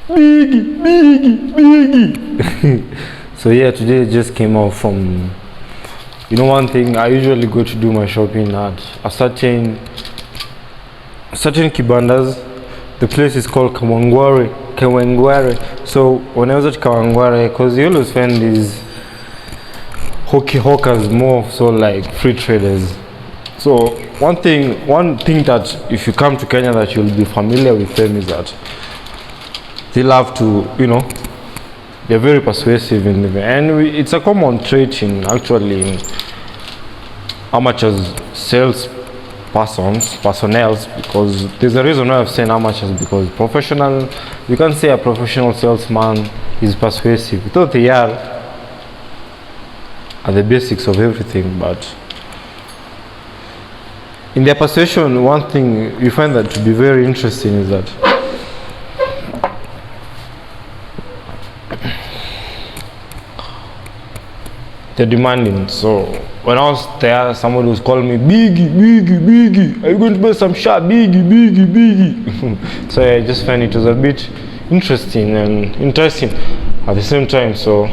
Biggie. So yeah, today I just came out from, one thing, I usually go to do my shopping at a certain kibandas. The place is called Kawangware. So when I was at Kawangware, because you always find these hawkers more so like free traders. So one thing that if you come to Kenya that you'll be familiar with them is that they love to, they're very persuasive and it's a common trait in amateurs sales personnel, because there's a reason why I've said amateurs, because you can't say a professional salesman is persuasive, though they are at the basics of everything, but in their persuasion, one thing you find that to be very interesting is that they're demanding. So when I was there, somebody was calling me Biggie. Are you going to buy some shot? Biggie. So I just find it was a bit interesting at the same time. So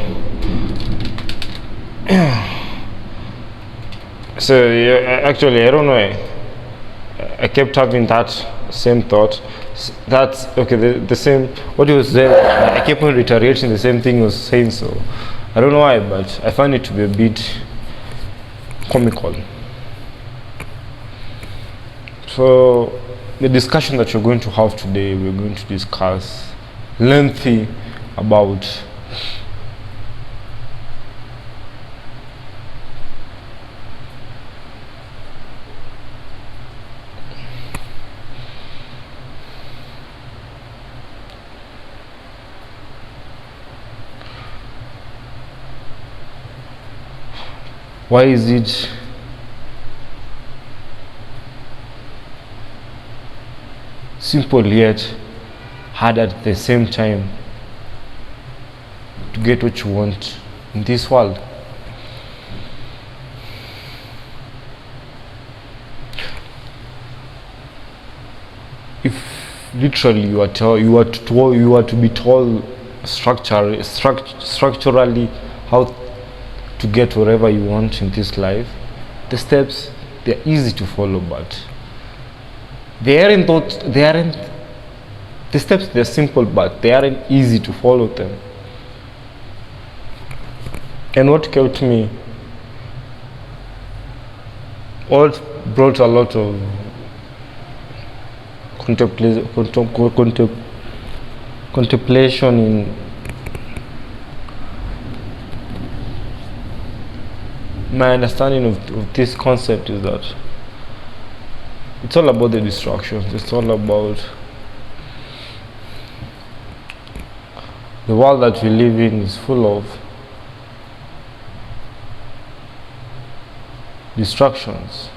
actually, I don't know. I kept having that same thought. That's okay. The same. What he was saying, I kept on reiterating the same thing he was saying. So I don't know why, but I find it to be a bit comical. So the discussion that we're going to have today, we're going to discuss lengthy about why is it simple yet hard at the same time to get what you want in this world? If literally you are to be told structurally how to get wherever you want in this life, the steps, they're easy to follow, but the steps, they're simple, but they aren't easy to follow them. And what kept me, what brought a lot of contemplation in my understanding of this concept is that it's all about the distractions. It's all about the world that we live in is full of distractions,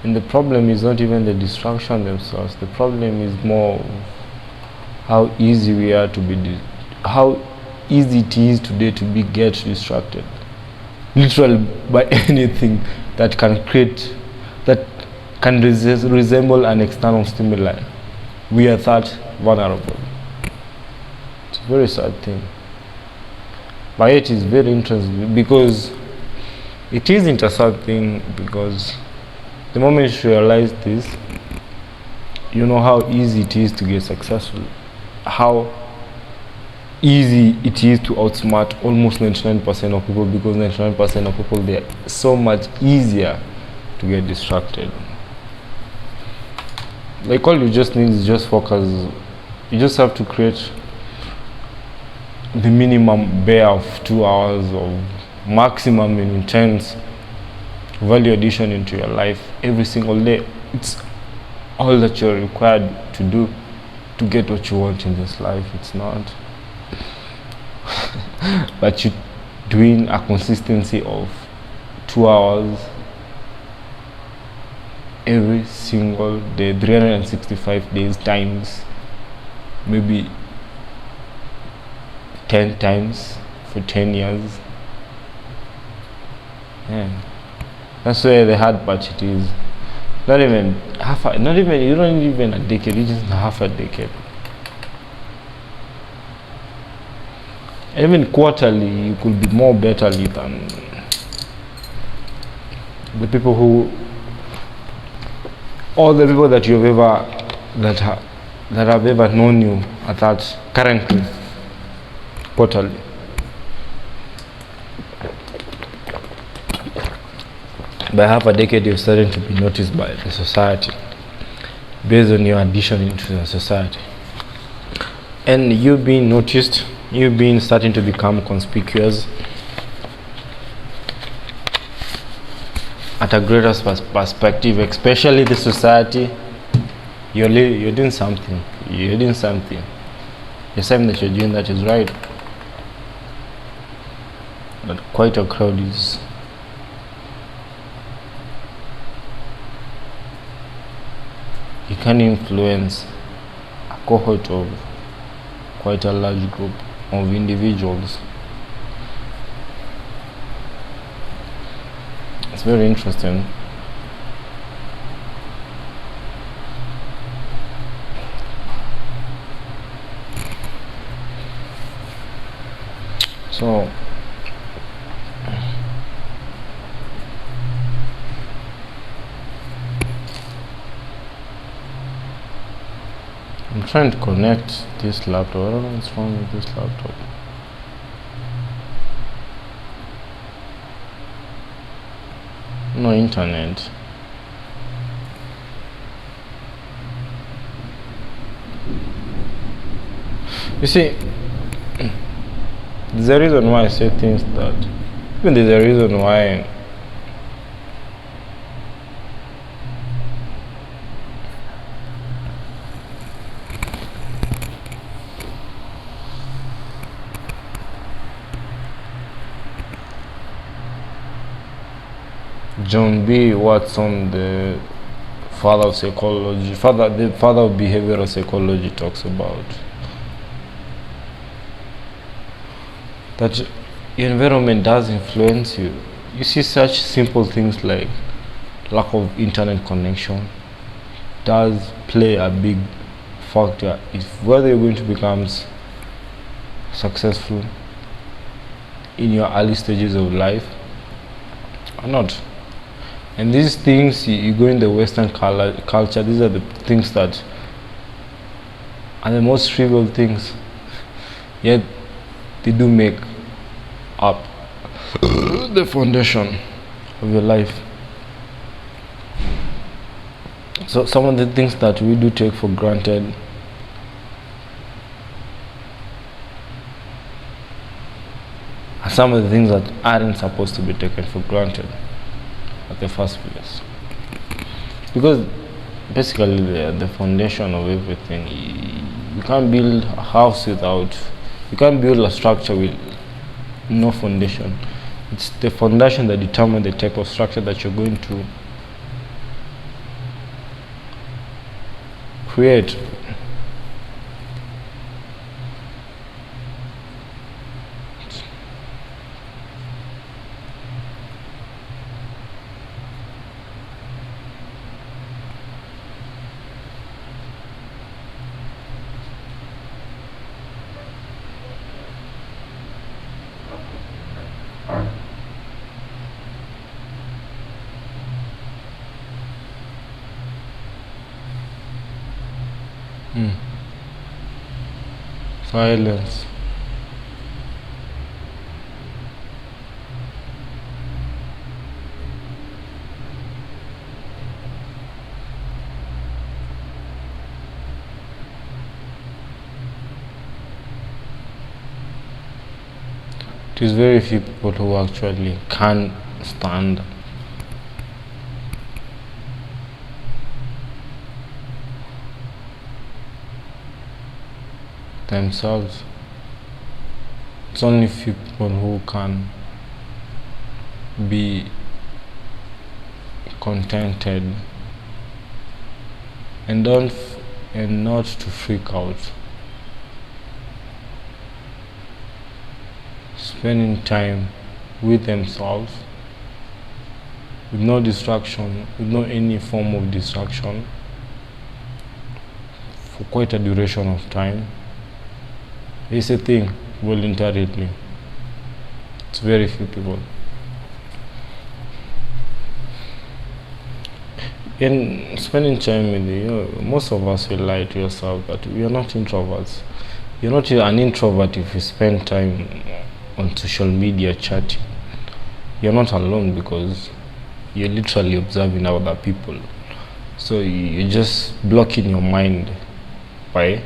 and the problem is not even the distraction themselves. The problem is more how easy we are to how easy it is today to get distracted, literally by anything that can resemble an external stimuli. We are that vulnerable. It's a very sad thing, but it is very interesting, because it isn't a sad thing, because the moment you realize this, you know how easy it is to get successful, how easy it is to outsmart almost 99% of people, because 99% of people, they are so much easier to get distracted. Like, all you just need is just focus. You just have to create the minimum bare of 2 hours of maximum and intense value addition into your life every single day. It's all that you're required to do to get what you want in this life. It's not but you doing a consistency of 2 hours every single day, 365 days times maybe 10 times for 10 years. Yeah. That's where the hard part it is. You don't need even a decade, you just half a decade. Even quarterly, you could be more betterly than the people who, all the people that you've ever, that have ever known you at that currently, quarterly. By half a decade, you're starting to be noticed by the society based on your addition into the society. And you being noticed, you being starting to become conspicuous at a greater perspective, especially the society, you're doing something. You're doing something. You're saying that you're doing that is right. But quite a crowd is. You can influence a cohort of quite a large group of individuals. It's very interesting. So I'm trying to connect this laptop. I don't know what's wrong with this laptop. No internet. You see, there's a reason why I say things that, even there's a reason why John B. Watson, the father of psychology, the father of behavioral psychology, talks about that your environment does influence you. You see such simple things like lack of internet connection does play a big factor if whether you're going to become successful in your early stages of life or not. And these things, you go in the Western culture, these are the things that are the most trivial things, yet they do make up the foundation of your life. So some of the things that we do take for granted are some of the things that aren't supposed to be taken for granted at the first place, because basically the foundation of everything. You can't build a house without, you can't build a structure with no foundation. It's the foundation that determines the type of structure that you're going to create. Silence. It is very few people who actually can stand themselves. It's only few people who can be contented and not to freak out, spending time with themselves with no distraction, with no any form of distraction for quite a duration of time. It's a thing. voluntarily. It's very few people. In spending time with you, most of us will lie to yourself that we are not introverts. You're not an introvert if you spend time on social media chatting. You're not alone because you're literally observing other people. So you're just blocking your mind by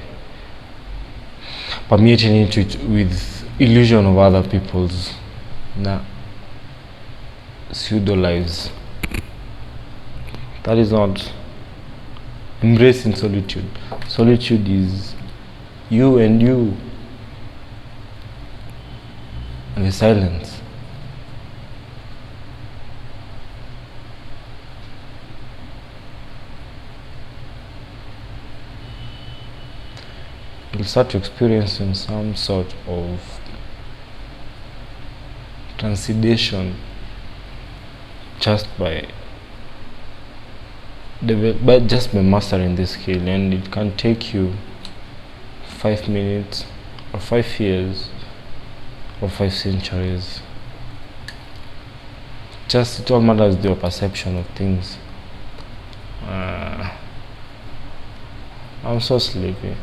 permeating it with illusion of other people's pseudo lives. That is not embracing solitude. Solitude is you and you and the silence. You'll start experiencing some sort of transcendation just by mastering this skill, and it can take you 5 minutes or 5 years or 5 centuries. Just it all matters your perception of things. I'm so sleepy.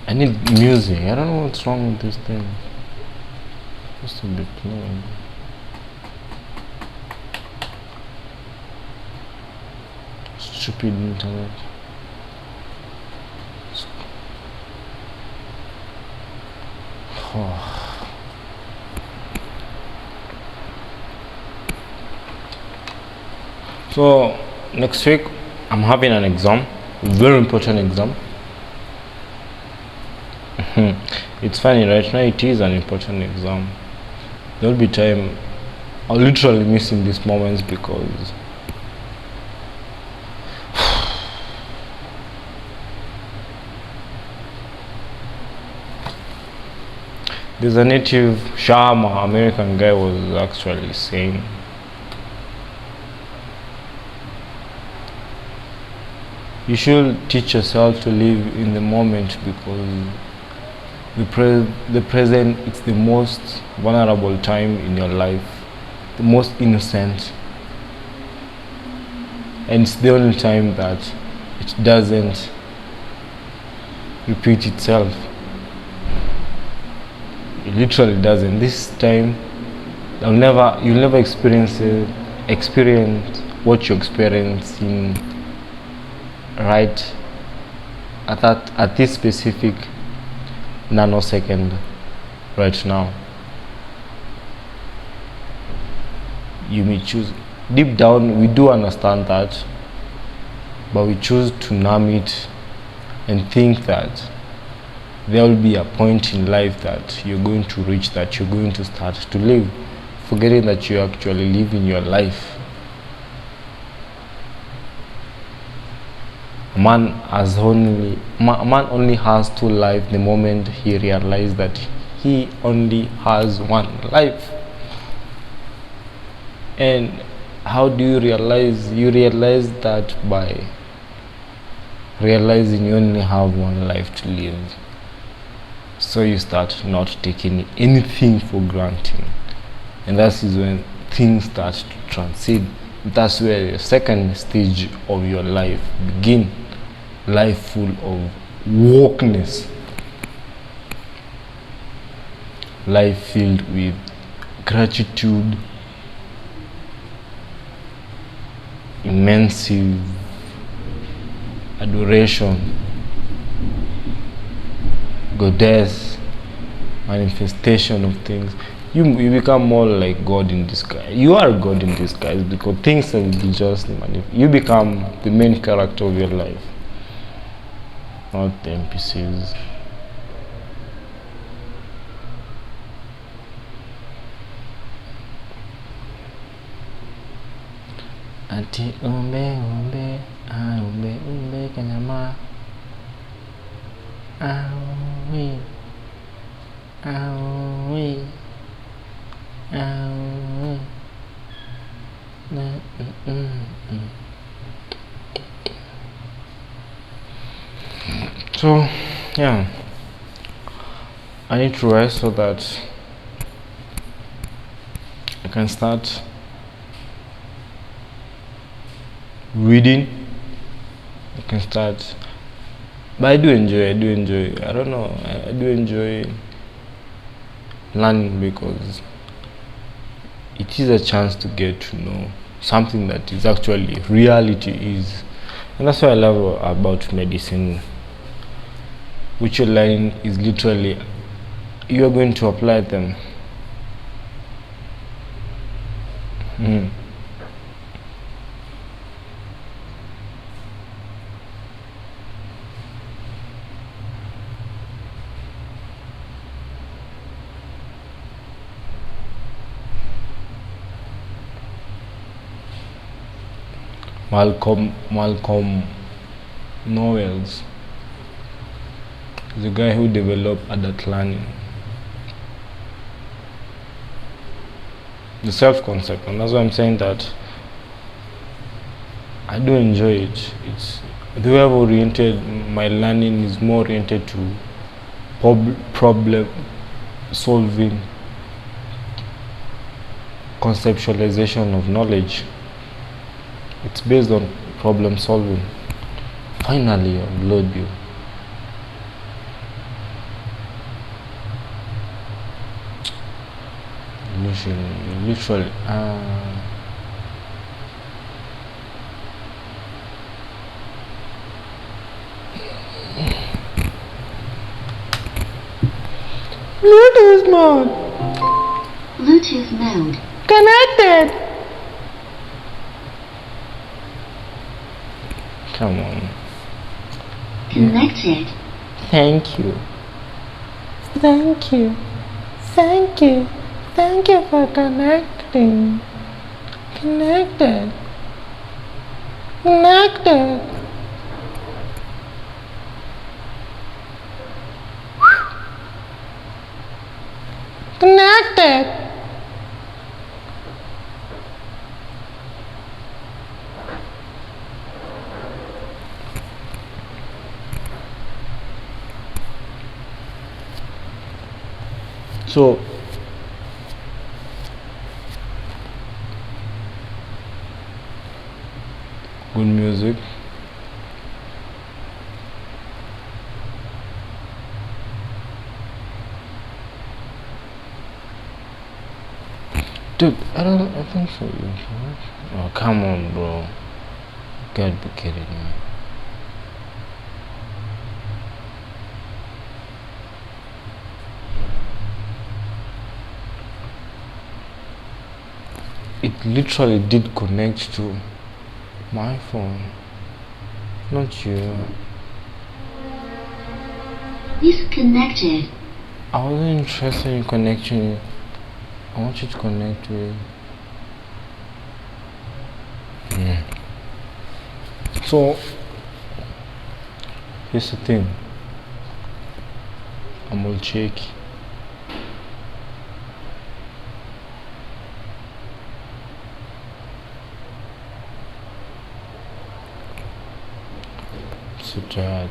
I need music. I don't know what's wrong with this thing. It's supposed to be playing. Stupid internet. So next week I'm having an exam, a very important exam. It's funny, right now it is an important exam. There'll be time I'll literally missing these moments because there's a native Shama American guy was actually saying you should teach yourself to live in the moment because the present it's the most vulnerable time in your life, the most innocent, and it's the only time that it doesn't repeat itself. It literally doesn't. This time you'll never experience what you're experiencing right at this specific nanosecond right now. You may choose, deep down we do understand that, but we choose to numb it and think that there will be a point in life that you're going to reach, that you're going to start to live, forgetting that you're actually living your life. A man only has 2 lives the moment he realizes that he only has 1 life. And how do you realize? You realize that by realizing you only have 1 life to live. So you start not taking anything for granted, and that is when things start to transcend. That's where the second stage of your life begins. Life full of wokeness, life filled with gratitude, immense adoration, goddess, manifestation of things. You become more like God in disguise. You are God in disguise because things will be just you become the main character of your life, not the NPCs. Ati umbe umbe umbe umbe kanyama awi awi awi So, yeah, I need to rest so that I can start reading. I can start, but I do enjoy. I don't know. I do enjoy learning because it is a chance to get to know something that is actually reality is, and that's what I love about medicine, which you're learning is literally you are going to apply them. Malcolm Knowles, the guy who developed adult learning, the self-concept, and that's why I'm saying that I do enjoy it. It's the way I've oriented my learning is more oriented to problem solving, conceptualization of knowledge. It's based on problem solving. Finally, upload you. Literally. Bluetooth mode. Bluetooth mode. Connected. Come on. Connected. Thank you. Thank you. Thank you. Thank you for connecting. Connected. Connected. Connected. So good music. Dude, I think so. Oh, come on, bro. Gotta be kidding me. It literally did connect to my phone, not you. Disconnected. I wasn't interested in connection. I want you to connect with. So here's the thing. I'm Oltieki. So tired.